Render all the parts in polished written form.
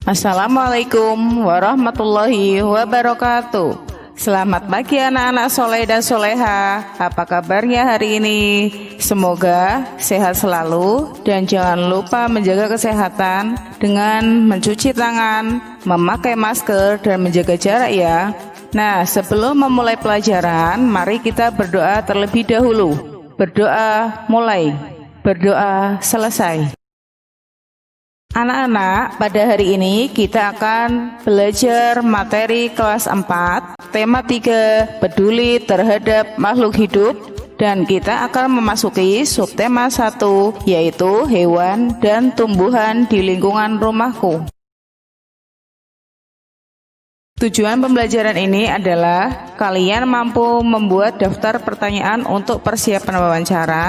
Assalamualaikum warahmatullahi wabarakatuh. Selamat pagi anak-anak soleh dan soleha. Apa kabarnya hari ini? Semoga sehat selalu dan jangan lupa menjaga kesehatan dengan mencuci tangan, memakai masker dan menjaga jarak ya. Nah, sebelum memulai pelajaran, mari kita berdoa terlebih dahulu. Berdoa mulai, berdoa selesai. Anak-anak, pada hari ini kita akan belajar materi kelas 4, tema 3, peduli terhadap makhluk hidup, dan kita akan memasuki subtema 1, yaitu hewan dan tumbuhan di lingkungan rumahku. Tujuan pembelajaran ini adalah kalian mampu membuat daftar pertanyaan untuk persiapan wawancara,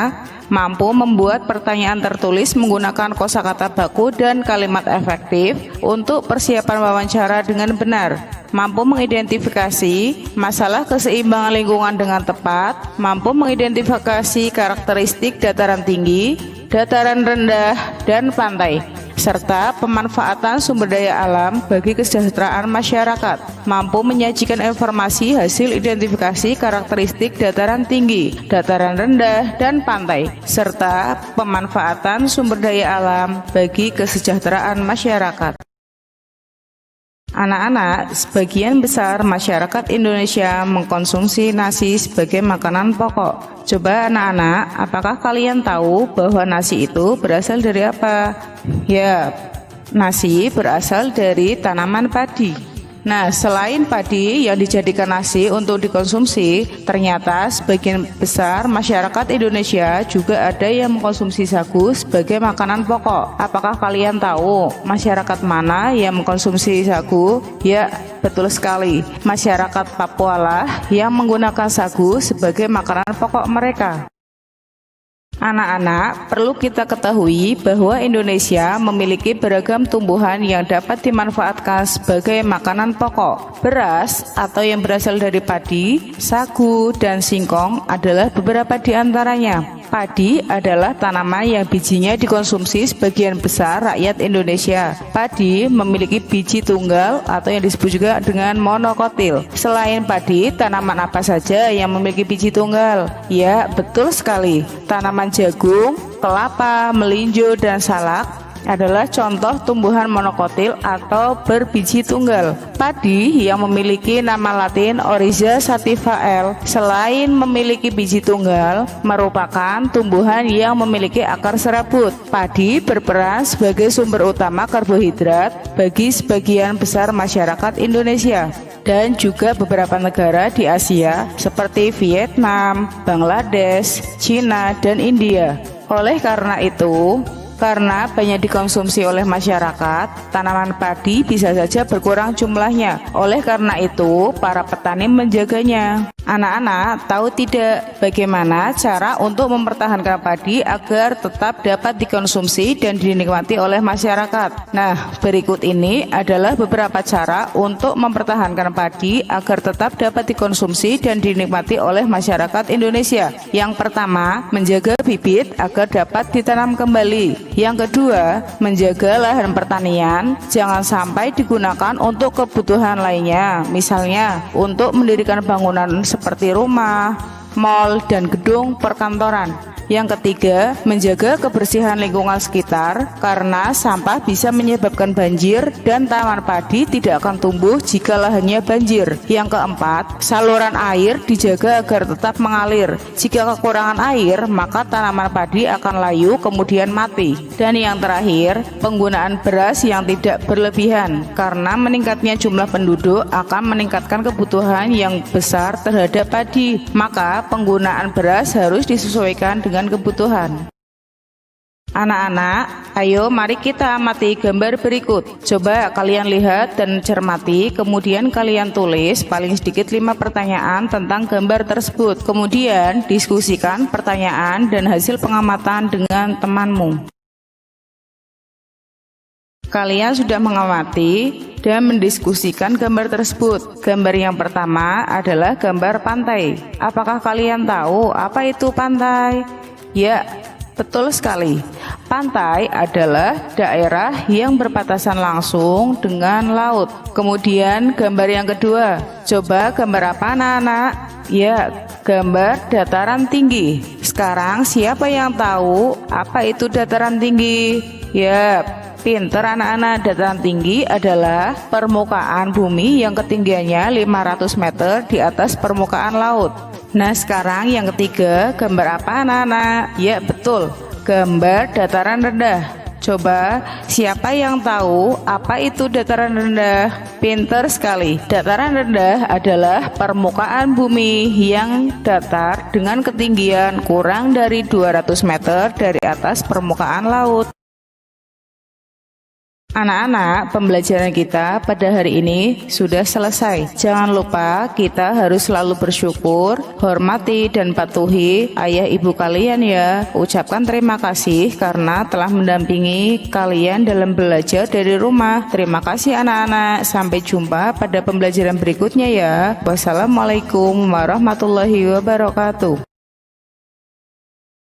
mampu membuat pertanyaan tertulis menggunakan kosakata baku dan kalimat efektif untuk persiapan wawancara dengan benar, mampu mengidentifikasi masalah keseimbangan lingkungan dengan tepat, mampu mengidentifikasi karakteristik dataran tinggi, dataran rendah, dan pantai, serta pemanfaatan sumber daya alam bagi kesejahteraan masyarakat, mampu menyajikan informasi hasil identifikasi karakteristik dataran tinggi, dataran rendah, dan pantai, serta pemanfaatan sumber daya alam bagi kesejahteraan masyarakat. Anak-anak, sebagian besar masyarakat Indonesia mengkonsumsi nasi sebagai makanan pokok. Coba anak-anak, apakah kalian tahu bahwa nasi itu berasal dari apa? Ya, nasi berasal dari tanaman padi. Nah, selain padi yang dijadikan nasi untuk dikonsumsi, ternyata sebagian besar masyarakat Indonesia juga ada yang mengkonsumsi sagu sebagai makanan pokok. Apakah kalian tahu masyarakat mana yang mengkonsumsi sagu? Ya, betul sekali. Masyarakat Papua lah yang menggunakan sagu sebagai makanan pokok mereka. Anak-anak, perlu kita ketahui bahwa Indonesia memiliki beragam tumbuhan yang dapat dimanfaatkan sebagai makanan pokok. Beras atau yang berasal dari padi, sagu, dan singkong adalah beberapa di antaranya. Padi adalah tanaman yang bijinya dikonsumsi sebagian besar rakyat Indonesia. Padi memiliki biji tunggal atau yang disebut juga dengan monokotil. Selain padi, tanaman apa saja yang memiliki biji tunggal? Ya, betul sekali. Tanaman jagung, kelapa, melinjo, dan salak adalah contoh tumbuhan monokotil atau berbiji tunggal. Padi yang memiliki nama latin Oryza sativa L selain memiliki biji tunggal, merupakan tumbuhan yang memiliki akar serabut. Padi berperan sebagai sumber utama karbohidrat bagi sebagian besar masyarakat Indonesia dan juga beberapa negara di Asia seperti Vietnam, Bangladesh, Cina, dan India. Oleh karena itu, karena banyak dikonsumsi oleh masyarakat, tanaman padi bisa saja berkurang jumlahnya. Oleh karena itu, para petani menjaganya. Anak-anak, tahu tidak bagaimana cara untuk mempertahankan padi agar tetap dapat dikonsumsi dan dinikmati oleh masyarakat? Nah, berikut ini adalah beberapa cara untuk mempertahankan padi agar tetap dapat dikonsumsi dan dinikmati oleh masyarakat Indonesia. Yang pertama, menjaga bibit agar dapat ditanam kembali. Yang kedua, menjaga lahan pertanian jangan sampai digunakan untuk kebutuhan lainnya, misalnya untuk mendirikan bangunan seperti rumah, mal, dan gedung perkantoran. Yang ketiga, menjaga kebersihan lingkungan sekitar karena sampah bisa menyebabkan banjir dan tanaman padi tidak akan tumbuh jika lahannya banjir. Yang keempat, saluran air dijaga agar tetap mengalir. Jika kekurangan air, maka tanaman padi akan layu kemudian mati. Dan yang terakhir, penggunaan beras yang tidak berlebihan karena meningkatnya jumlah penduduk akan meningkatkan kebutuhan yang besar terhadap padi. Maka penggunaan beras harus disesuaikan dengan kebutuhan. Anak-anak, ayo mari kita amati gambar berikut. Coba kalian lihat dan cermati, kemudian kalian tulis paling sedikit 5 pertanyaan tentang gambar tersebut. Kemudian diskusikan pertanyaan dan hasil pengamatan dengan temanmu. Kalian sudah mengamati dan mendiskusikan gambar tersebut. Gambar yang pertama adalah gambar pantai. Apakah kalian tahu apa itu pantai? Ya, Betul sekali. Pantai adalah daerah yang berbatasan langsung dengan laut. Kemudian gambar yang kedua. Coba gambar apa anak-anak? Ya, gambar dataran tinggi. Sekarang siapa yang tahu apa itu dataran tinggi? Ya, pinter anak-anak. Dataran tinggi adalah permukaan bumi yang ketinggiannya 500 meter di atas permukaan laut. Nah, sekarang yang ketiga, gambar apa anak-anak? Ya, betul, gambar dataran rendah. Coba, siapa yang tahu apa itu dataran rendah? Pinter sekali. Dataran rendah adalah permukaan bumi yang datar dengan ketinggian kurang dari 200 meter dari atas permukaan laut. Anak-anak, pembelajaran kita pada hari ini sudah selesai. Jangan lupa kita harus selalu bersyukur, hormati dan patuhi ayah ibu kalian ya. Ucapkan terima kasih karena telah mendampingi kalian dalam belajar dari rumah. Terima kasih anak-anak. Sampai jumpa pada pembelajaran berikutnya ya. Wassalamualaikum warahmatullahi wabarakatuh.